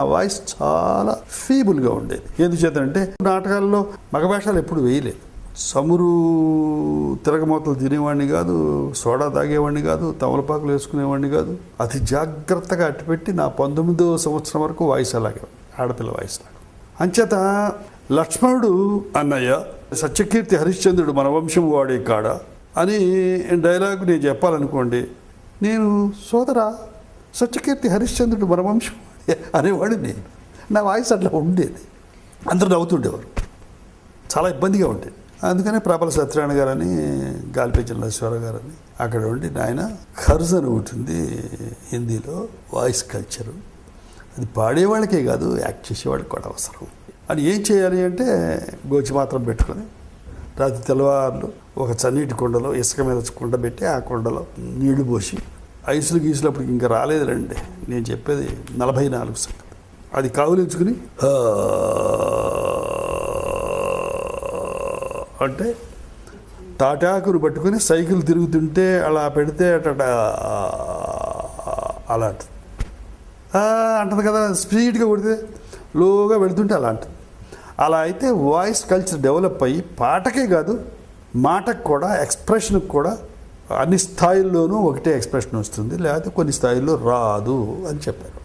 ఆ వాయిస్ చాలా ఫీబుల్గా ఉండేది. ఎందుచేతంటే నాటకాల్లో మగవేషాలు ఎప్పుడు వేయలేదు. సమురు తిరగమూతలు తినేవాడిని కాదు, సోడా తాగేవాడిని కాదు, తమలపాకులు వేసుకునేవాడిని కాదు. అతి జాగ్రత్తగా అట్టుపెట్టి నా 19వ సంవత్సరం వరకు వాయిస్ అలాగే, ఆడపిల్ల వాయిస్ లాగా. అంచేత లక్ష్మణుడు అన్నయ్య, సత్యకీర్తి హరిశ్చంద్రుడు మన వంశం వాడే కాడ అని డైలాగ్ నేను చెప్పాలనుకోండి, నేను సోదరా సత్యకీర్తి హరిశ్చంద్రుడు మన వంశం అనేవాడు. నేను నా వాయిస్ అట్లా ఉండేది. అందరూ నవ్వుతుండేవారు. చాలా ఇబ్బందిగా ఉండేది. అందుకనే ప్రబల సత్యనారాయణ గారని, గాలిపే చంద్రశేఖర గారని అక్కడ ఉండి, నాయన ఖర్జ్ అని ఉంటుంది హిందీలో వాయిస్ కల్చరు, అది పాడేవాళ్ళకే కాదు యాక్ట్ చేసేవాళ్ళకి కూడా అవసరం అని. ఏం చేయాలి అంటే గోచి మాత్రం పెట్టుకొని రాత్రి తెల్లవారులు ఒక చన్నీటి కుండలో ఇసుక మీద కుండ పెట్టి ఆ కుండలో నీళ్లు పోసి, ఐసులు గీసులు అప్పటికి ఇంకా రాలేదులండి, నేను చెప్పేది 44 సంగతి, అది కావులించుకుని అంటే తాటాకును పట్టుకుని సైకిల్ తిరుగుతుంటే అలా పెడితే అట అలా అంటుంది కదా, స్పీడ్గా కొడితే లోగా వెళుతుంటే అలా అంటుంది. అలా అయితే వాయిస్ కల్చర్ డెవలప్ అయ్యి పాటకే కాదు మాటకు కూడా, ఎక్స్ప్రెషన్కి కూడా అన్ని స్థాయిల్లోనూ ఒకటే ఎక్స్ప్రెషన్ వస్తుంది, లేకపోతే కొన్ని స్థాయిల్లో రాదు అని చెప్పారు.